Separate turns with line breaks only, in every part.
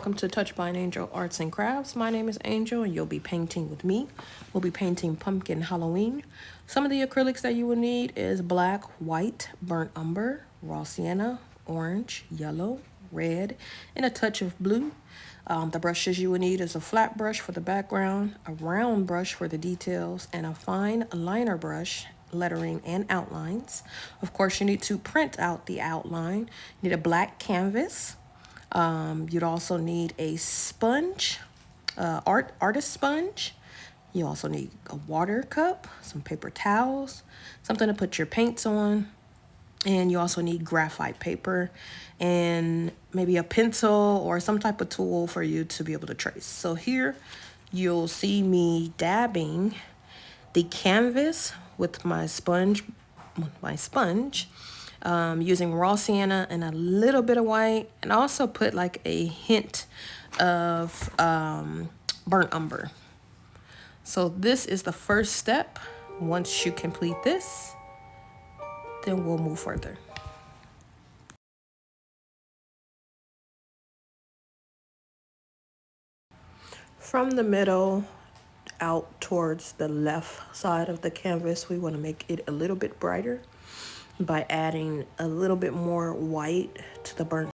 welcome to Touch by an Angel Arts and Crafts. My name is Angel and you'll be painting with me. We'll be painting Pumpkin Halloween. Some of the acrylics that you will need is black, white, burnt umber, raw sienna, orange, yellow, red, and a touch of blue. The brushes you will need is a flat brush for the background, a round brush for the details, and a fine liner brush, lettering and outlines. Of course, you need to print out the outline. You need a black canvas. You'd also need a sponge, artist sponge. You also need a water cup, some paper towels, something to put your paints on, and you also need graphite paper and maybe a pencil or some type of tool for you to be able to trace. So here you'll see me dabbing the canvas with my sponge, using raw sienna and a little bit of white, and also put like a hint of burnt umber. So this is the first step. Once you complete this, then we'll move further. From the middle out towards the left side of the canvas, we want to make it a little bit brighter by adding a little bit more white to the burnt.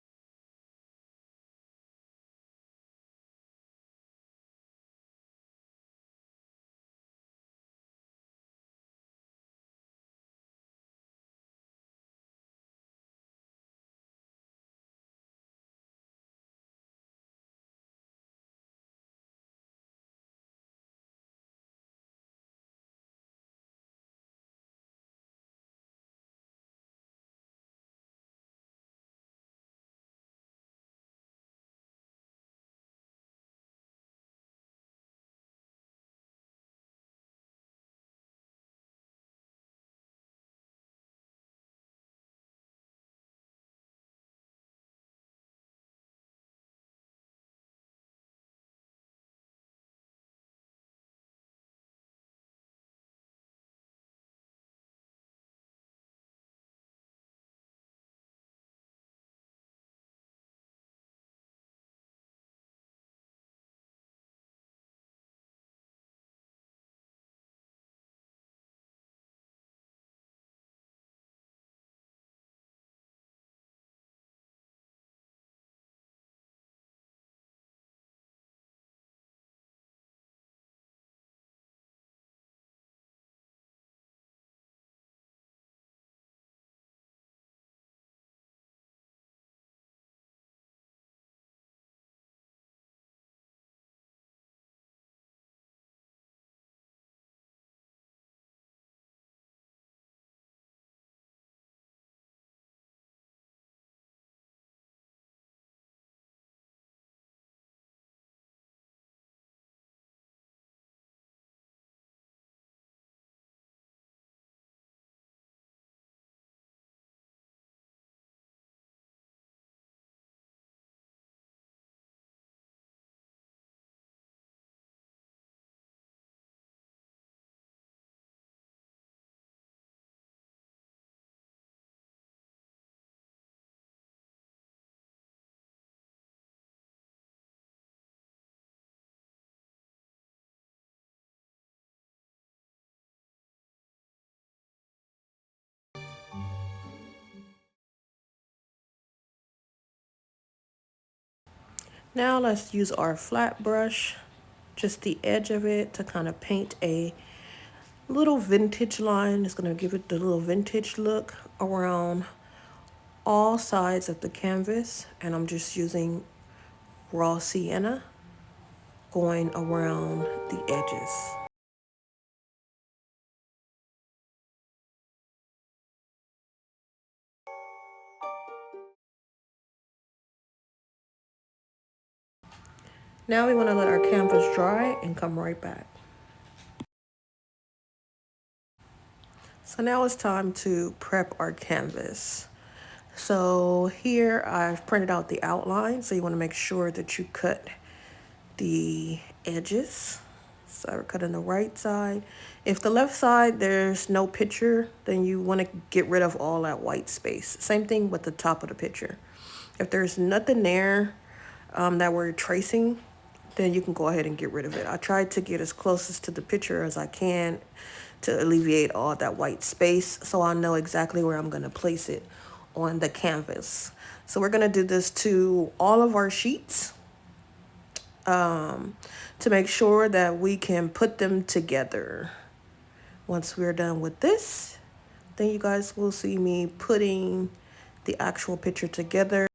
Now let's use our flat brush, just the edge of it, to kind of paint a little vintage line. It's going to give it the little vintage look around all sides of the canvas. And I'm just using raw sienna going around the edges. Now we want to let our canvas dry and come right back. So now it's time to prep our canvas. So here I've printed out the outline. So you want to make sure that you cut the edges. So I cut on the right side. If the left side there's no picture, then you want to get rid of all that white space. Same thing with the top of the picture. If there's nothing there, that we're tracing, then you can go ahead and get rid of it. I tried to get as closest to the picture as I can to alleviate all that white space so I know exactly where I'm going to place it on the canvas. So we're going to do this to all of our sheets to make sure that we can put them together. Once we're done with this, then you guys will see me putting the actual picture together.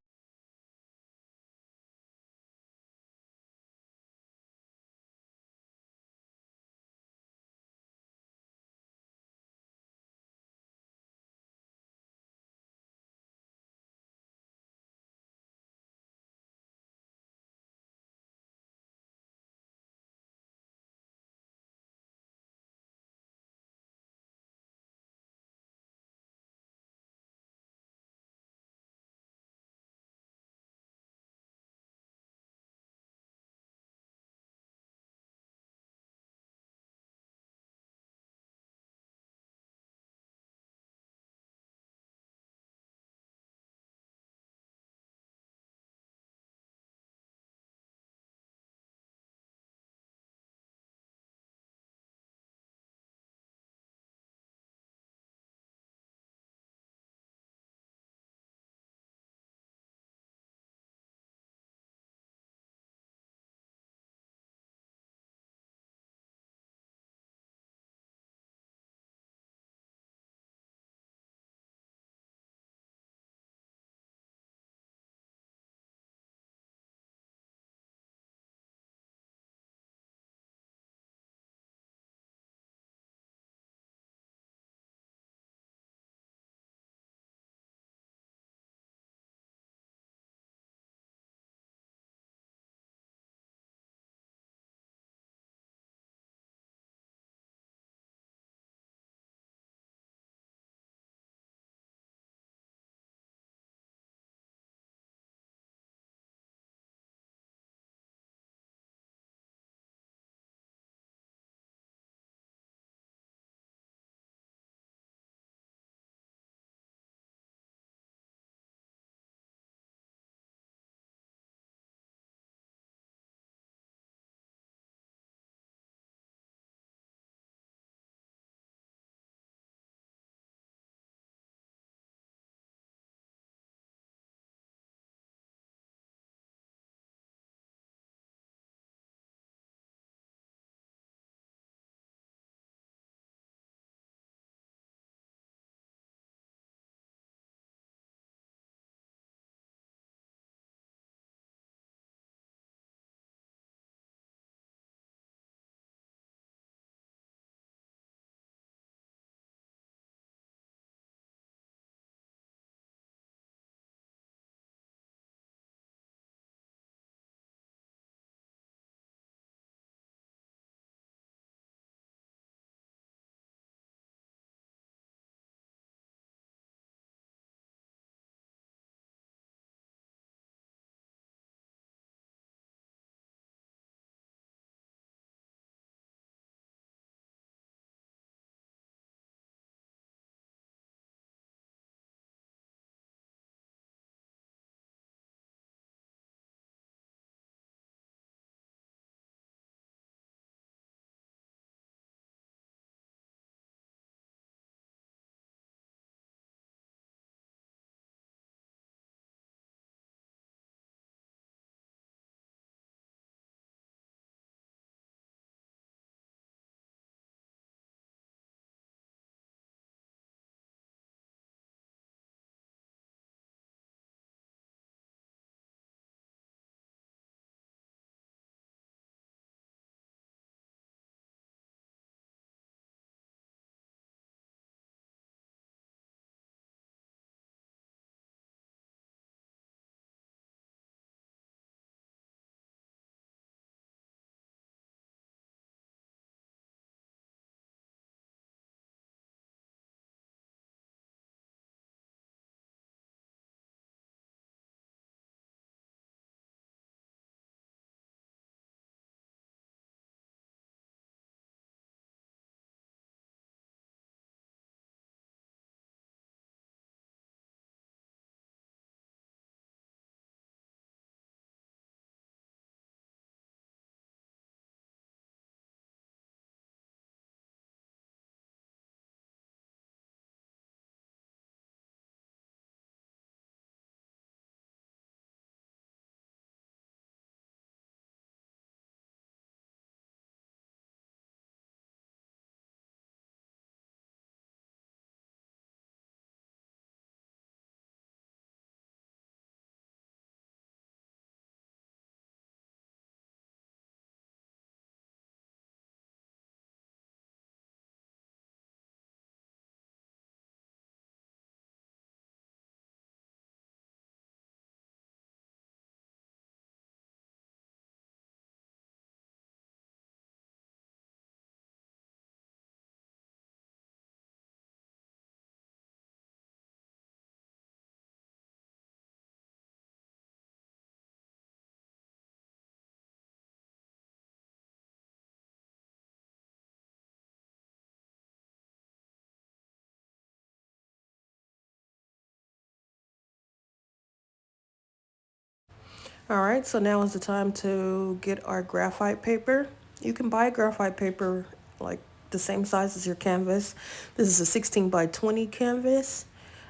All right, so now is the time to get our graphite paper. You can buy graphite paper like the same size as your canvas. This is a 16 by 20 canvas.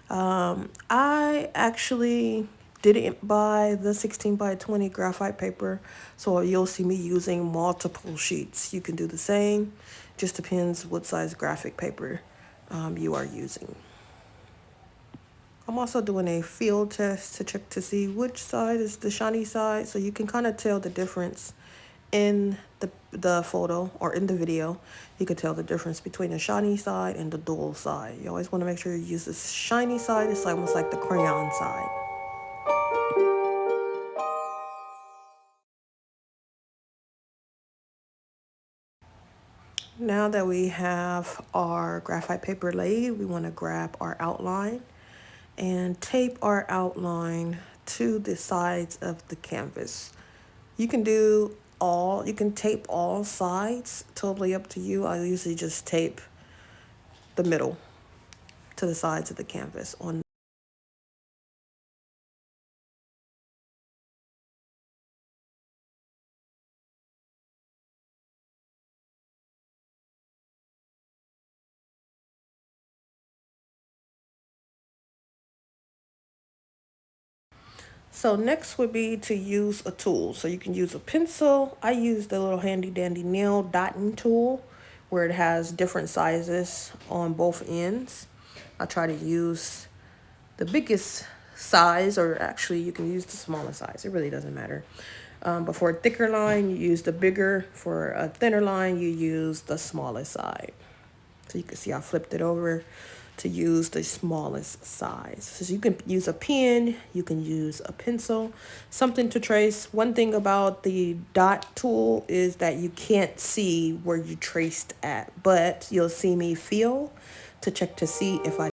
I actually didn't buy the 16 by 20 graphite paper, so you'll see me using multiple sheets. You can do the same, just depends what size graphic paper you are using. I'm also doing a field test to check to see which side is the shiny side, so you can kind of tell the difference in the photo or in the video. You can tell the difference between the shiny side and the dull side. You always want to make sure you use the shiny side. It's almost like the crayon side. Now that we have our graphite paper laid, we want to grab our outline and tape our outline to the sides of the canvas. You can you can tape all sides, totally up to you. I usually just tape the middle to the sides of the canvas on. So next would be to use a tool. So you can use a pencil. I use the little handy dandy nail dotting tool where it has different sizes on both ends. I try to use the biggest size, or actually you can use the smallest size. It really doesn't matter. But for a thicker line, you use the bigger. For a thinner line, you use the smallest side. So you can see I flipped it over to use the smallest size. So you can use a pen, you can use a pencil, something to trace. One thing about the dot tool is that you can't see where you traced at, but you'll see me feel to check to see if I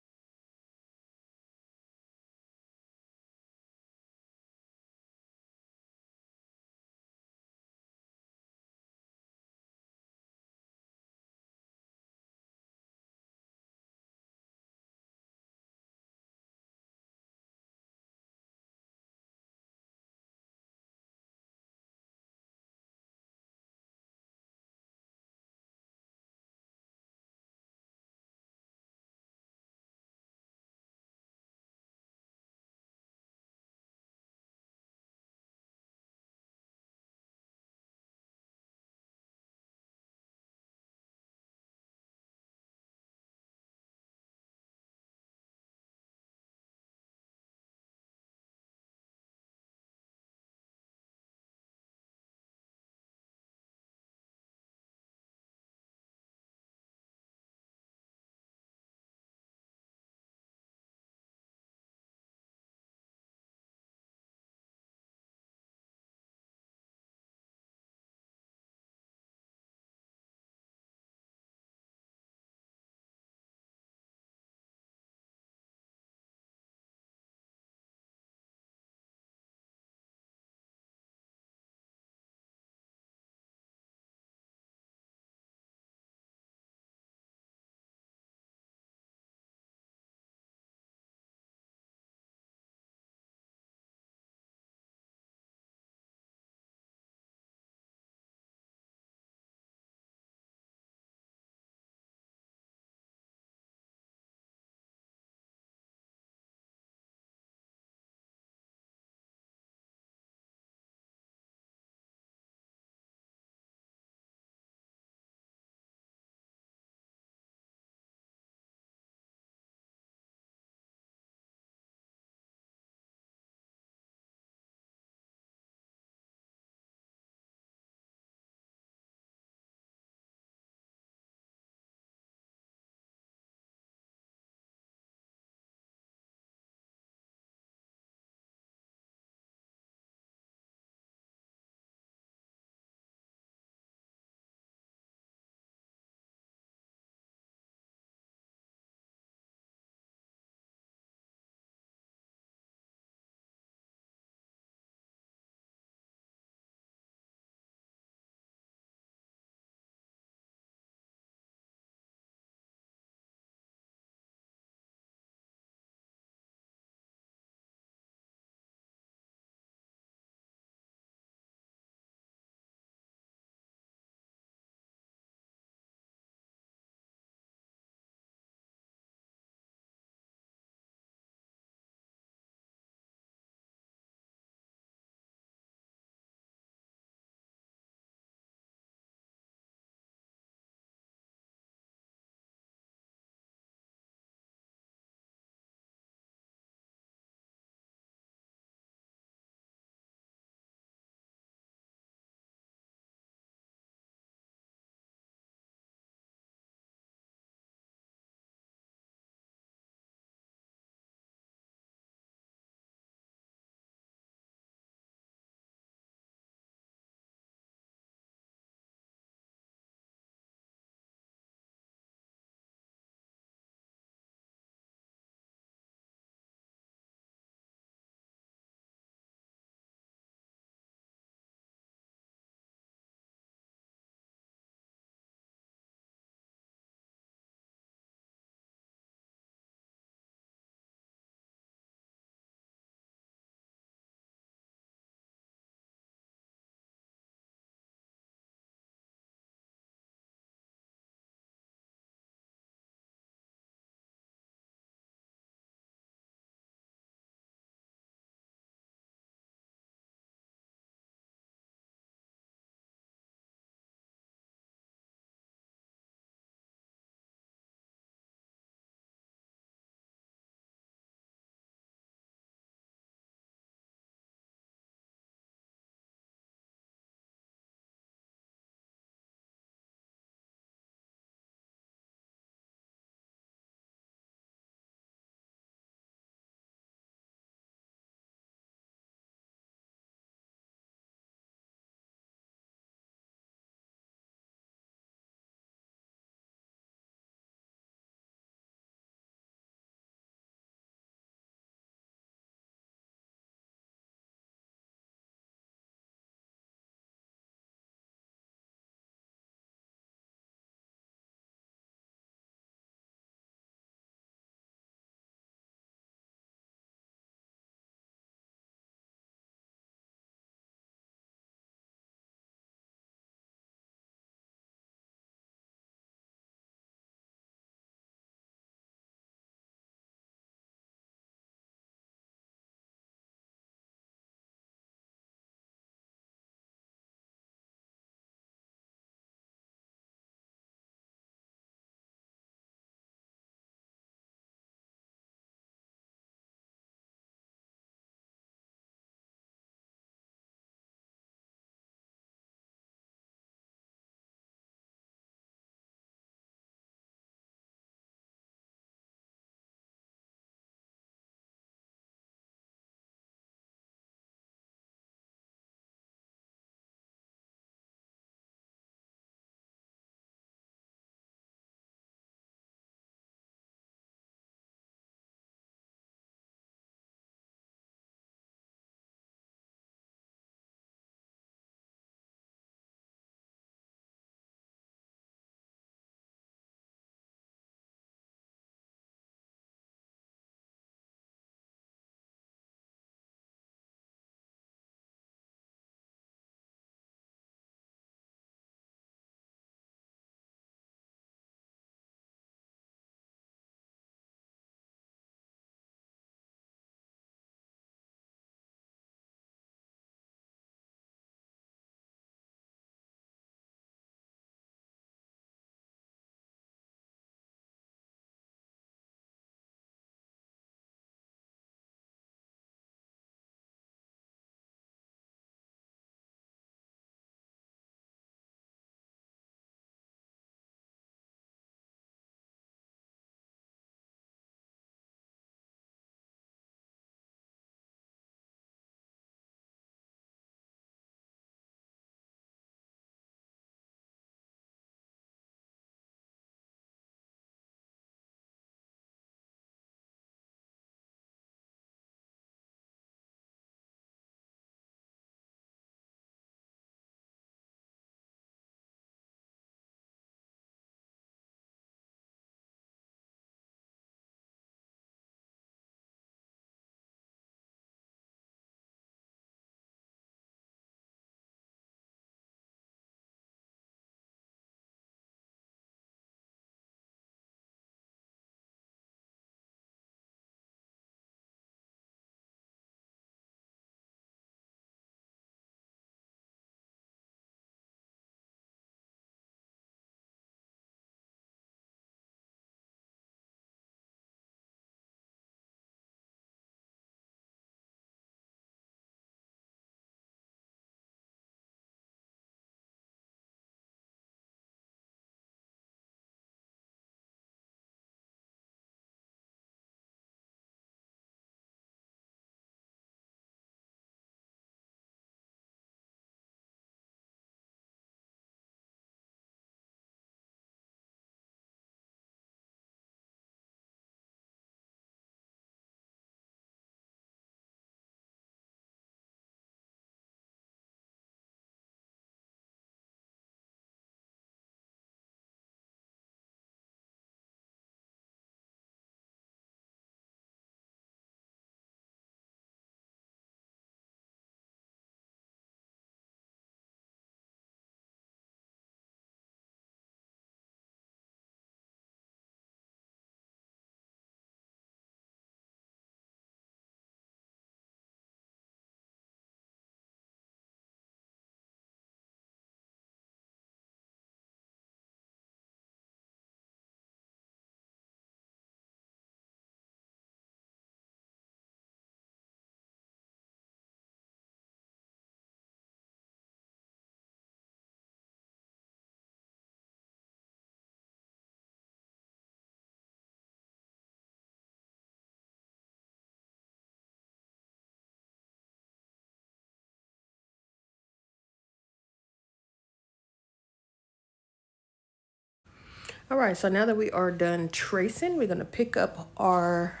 All right, so now that we are done tracing, we're gonna pick up our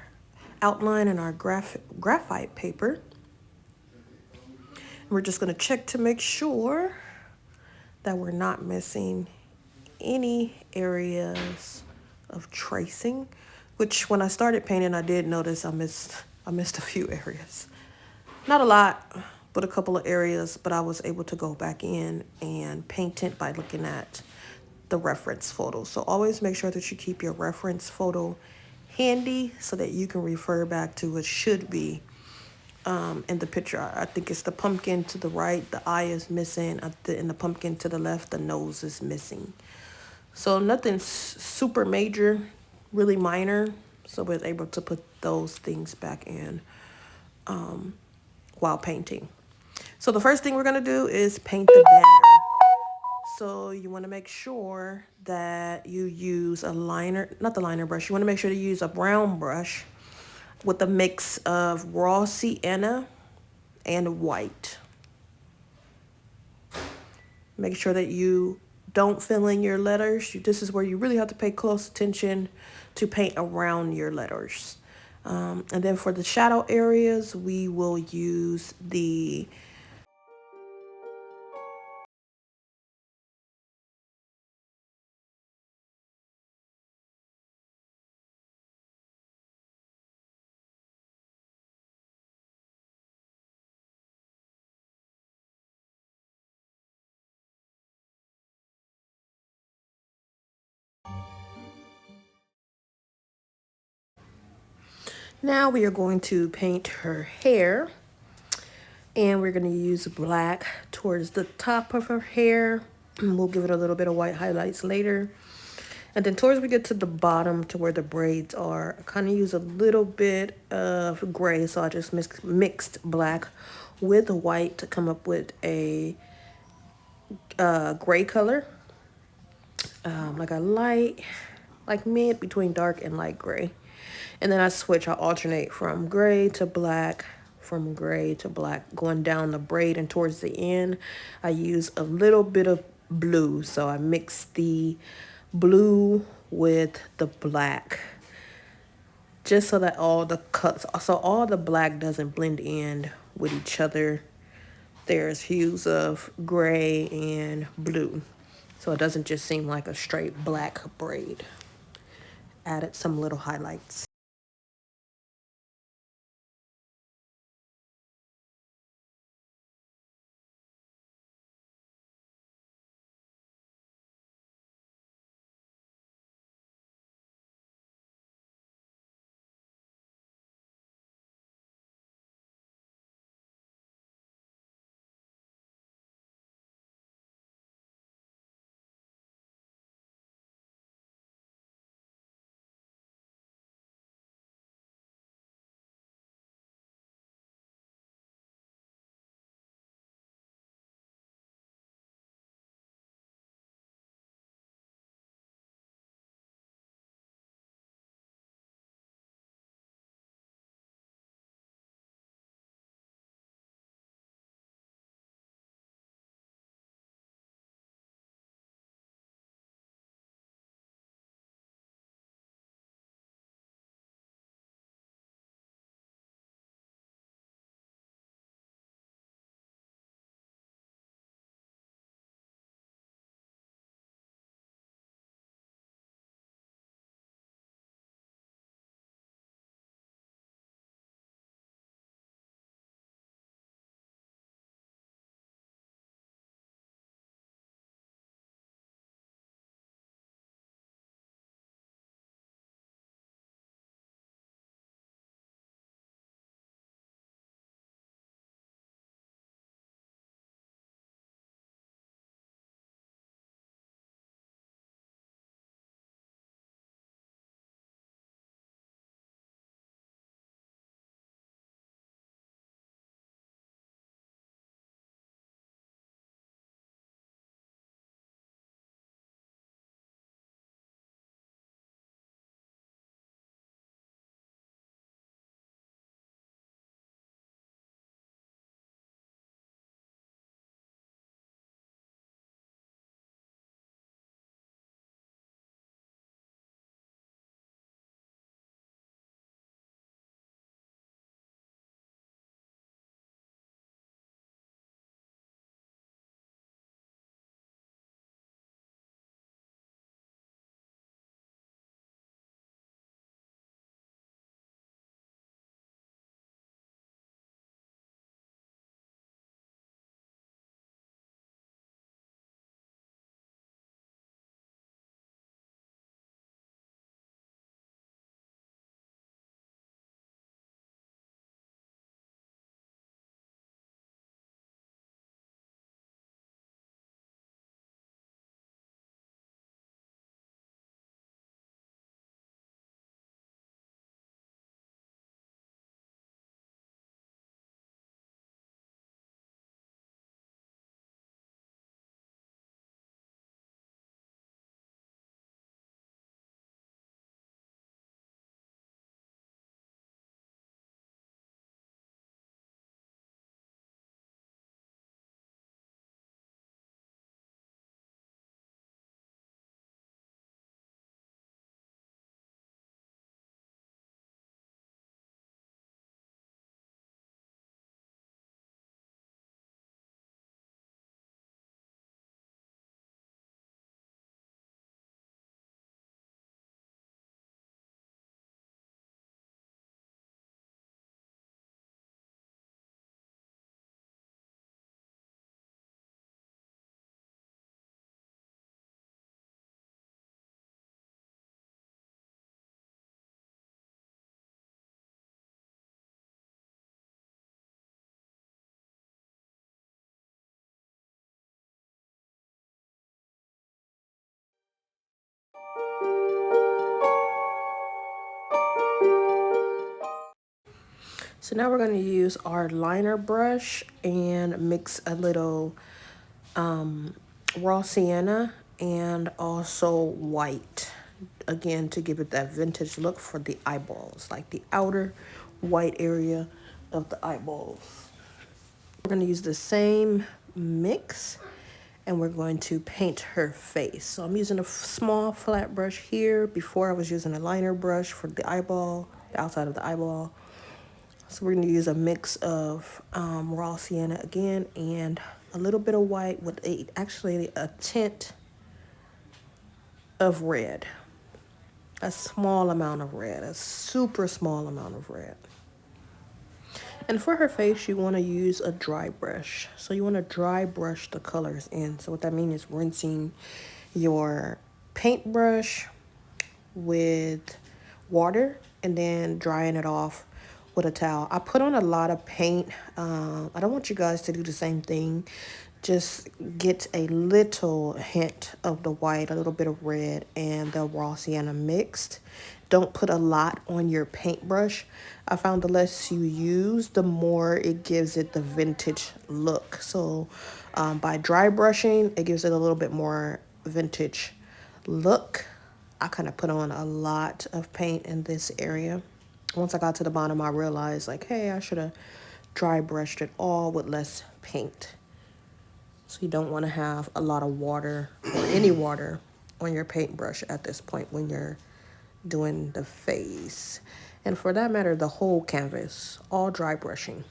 outline and our graphite paper. We're just gonna check to make sure that we're not missing any areas of tracing, which when I started painting, I did notice I missed a few areas. Not a lot, but a couple of areas, but I was able to go back in and paint it by looking at the reference photo. So always make sure that you keep your reference photo handy so that you can refer back to what should be in the picture. I think it's the pumpkin to the right, the eye is missing, and the pumpkin to the left, the nose is missing. So nothing super major, really minor. So we're able to put those things back in while painting. So the first thing we're gonna do is paint the banner. So you wanna make sure that you use a liner, not the liner brush, you wanna make sure to use a brown brush with a mix of raw sienna and white. Make sure that you don't fill in your letters. This is where you really have to pay close attention to paint around your letters. And then for the shadow areas, we will use the Now we are going to paint her hair, and we're going to use black towards the top of her hair. We'll give it a little bit of white highlights later. And then towards we get to the bottom to where the braids are, I kind of use a little bit of gray. So I just mixed black with white to come up with a gray color. Like a light, like mid between dark and light gray. And then I alternate from gray to black, from gray to black, going down the braid, and towards the end, I use a little bit of blue. So I mix the blue with the black, just so that all the cuts, so all the black doesn't blend in with each other. There's hues of gray and blue, so it doesn't just seem like a straight black braid. Added some little highlights. So now we're going to use our liner brush and mix a little raw sienna and also white, again to give it that vintage look for the eyeballs, like the outer white area of the eyeballs. We're going to use the same mix and we're going to paint her face. So I'm using a small flat brush here. Before I was using a liner brush for the eyeball, the outside of the eyeball. So we're going to use a mix of raw sienna again and a little bit of white with actually a tint of red. A small amount of red, a super small amount of red. And for her face, you want to use a dry brush. So you want to dry brush the colors in. So what that means is rinsing your paintbrush with water and then drying it off with a towel. I put on a lot of paint. I don't want you guys to do the same thing. Just get a little hint of the white, a little bit of red, and the raw sienna mixed. Don't put a lot on your paintbrush. I found the less you use, the more it gives it the vintage look. So by dry brushing, it gives it a little bit more vintage look. I kind of put on a lot of paint in this area. Once I got to the bottom, I realized like, hey, I should have dry brushed it all with less paint. So you don't want to have a lot of water or any water on your paintbrush at this point when you're doing the face. And for that matter, the whole canvas, all dry brushing.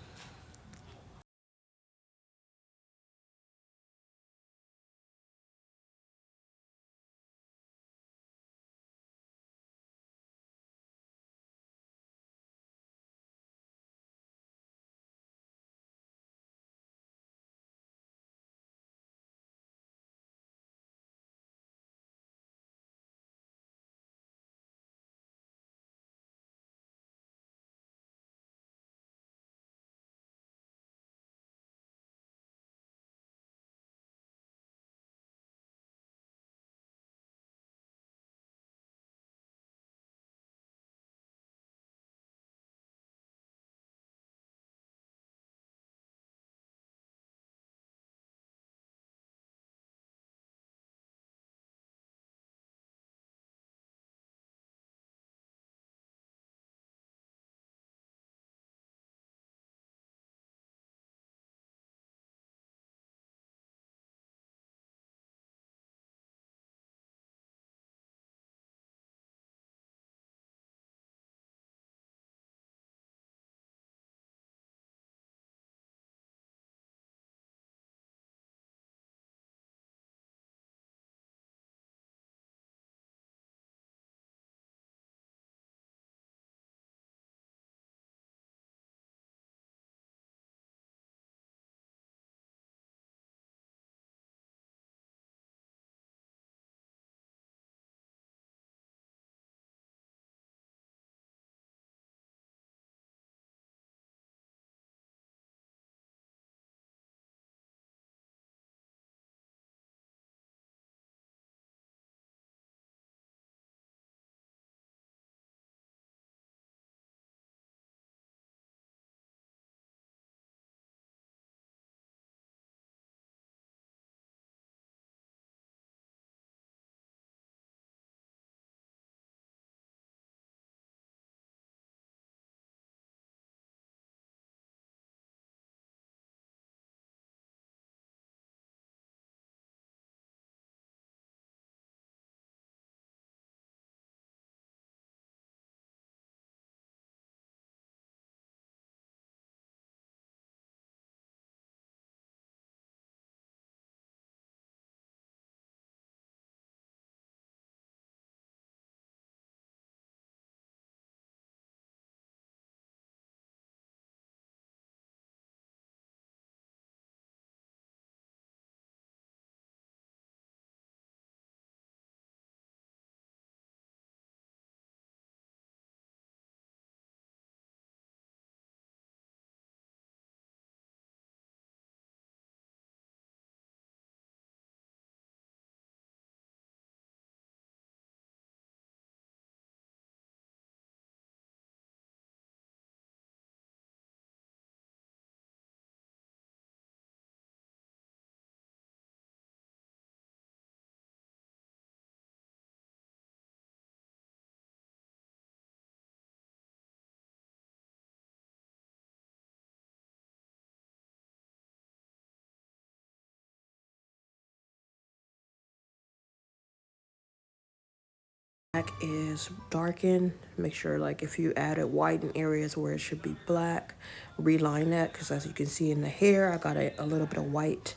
Black is darkened. Make sure like if you added white in areas where it should be black, reline that, because as you can see in the hair, I got a little bit of white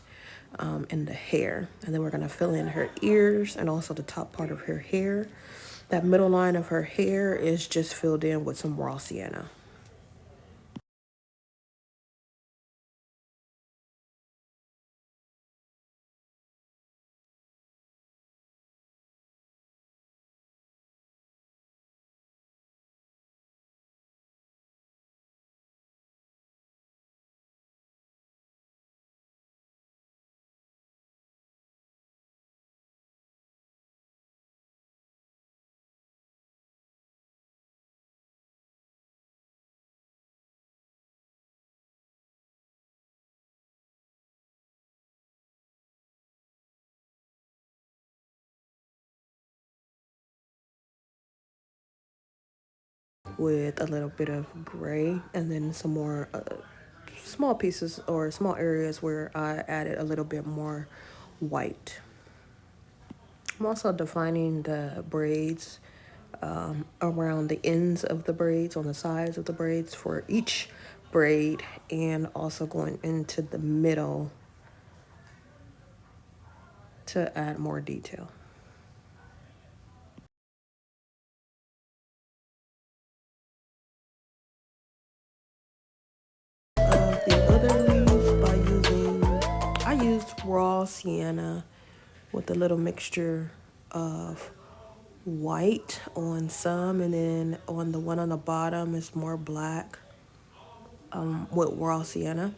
in the hair. And then we're gonna fill in her ears and also the top part of her hair. That middle line of her hair is just filled in with some raw sienna. With a little bit of gray and then some more small pieces or small areas where I added a little bit more white. I'm also defining the braids around the ends of the braids, on the sides of the braids for each braid, and also going into the middle to add more detail. The other leaves by I used raw sienna with a little mixture of white on some, and then on the one on the bottom is more black with raw sienna.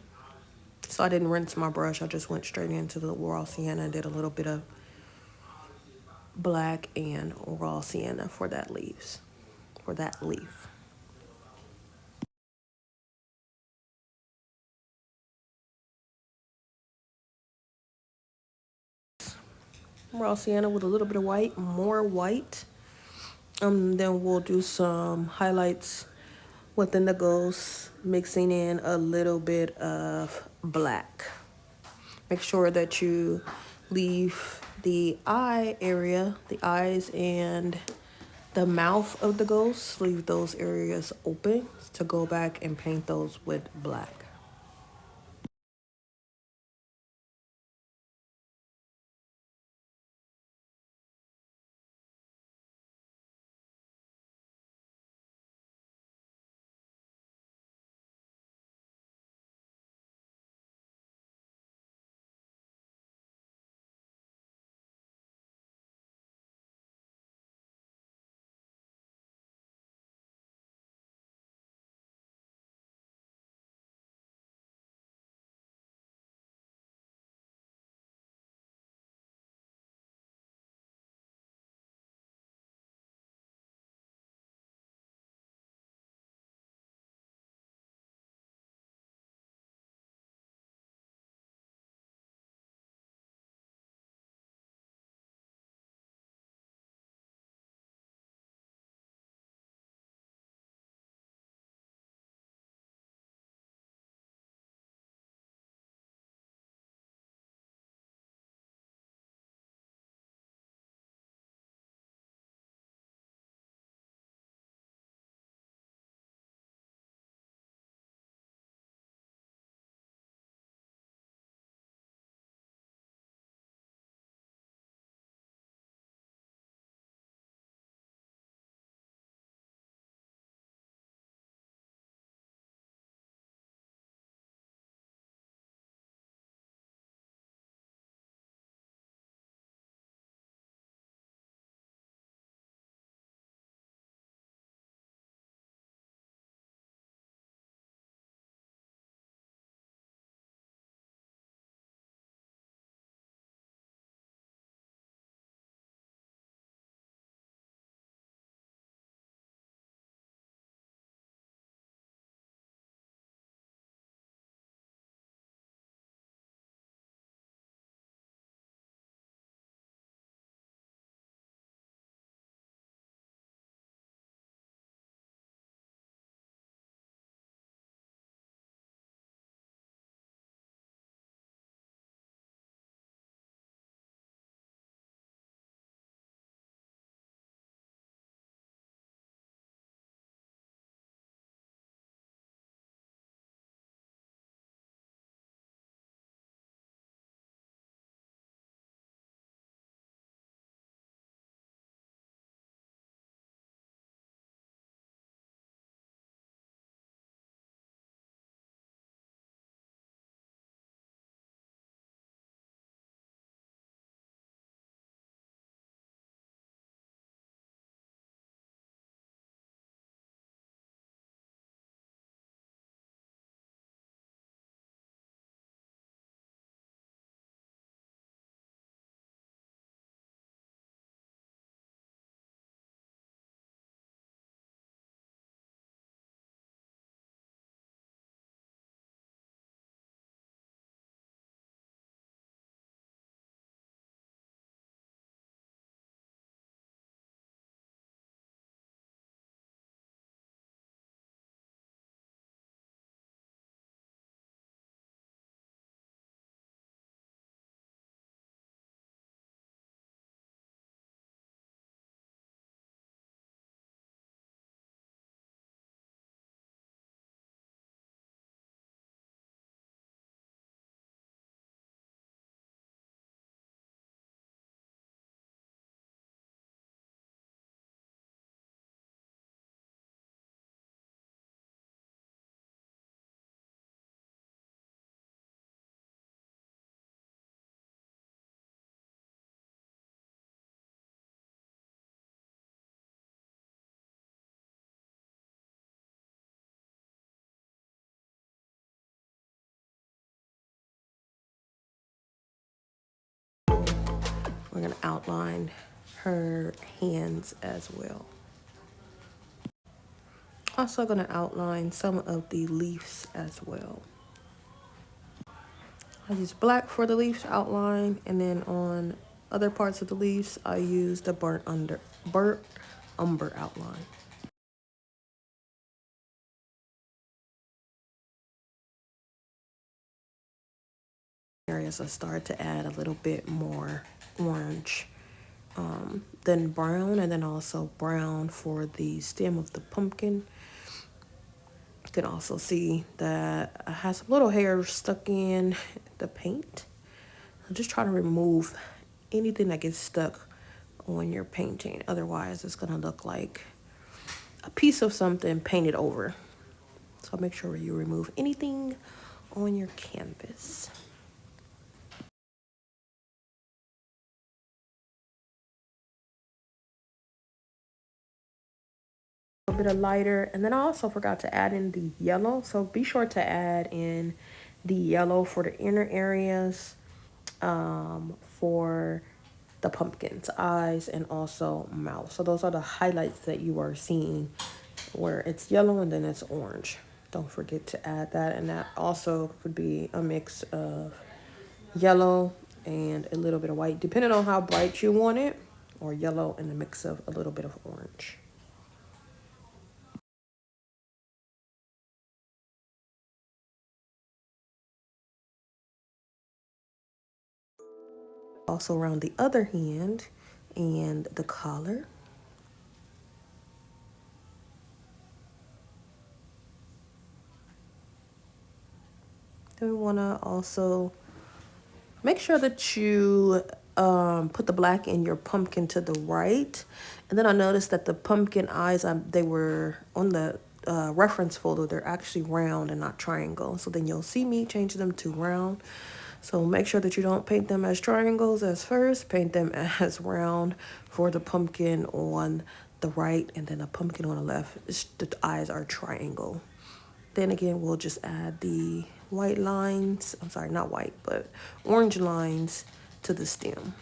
So I didn't rinse my brush. I just went straight into the raw sienna and did a little bit of black and raw sienna for that leaf. Raw sienna with a little bit of white, more white. Then we'll do some highlights within the ghost, mixing in a little bit of black. Make sure that you leave the eye area, the eyes and the mouth of the ghost, leave those areas open to go back and paint those with black. We're gonna outline her hands as well. Also gonna outline some of the leaves as well. I use black for the leaves outline, and then on other parts of the leaves, I use the burnt umber outline. Areas I start to add a little bit more orange, then brown, and then also brown for the stem of the pumpkin. You can also see that I have some little hair stuck in the paint. I'm just trying to remove anything that gets stuck when you're painting. Otherwise, it's gonna look like a piece of something painted over. So make sure you remove anything on your canvas. A bit of lighter, and then I also forgot to add in the yellow, so be sure to add in the yellow for the inner areas, for the pumpkin's eyes and also mouth. So those are the highlights that you are seeing, where it's yellow and then it's orange. Don't forget to add that, and that also could be a mix of yellow and a little bit of white, depending on how bright you want it, or yellow and a mix of a little bit of orange. Also around the other hand and the collar. Then we want to also make sure that you put the black in your pumpkin to the right. And then I noticed that the pumpkin eyes, they were on the reference photo, they're actually round and not triangle. So then you'll see me change them to round. So make sure that you don't paint them as triangles as first. Paint them as round for the pumpkin on the right, and then a pumpkin on the left. The eyes are triangle. Then again, we'll just add the white lines. I'm sorry, not white, but orange lines to the stem.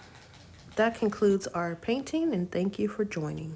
That concludes our painting, and thank you for joining.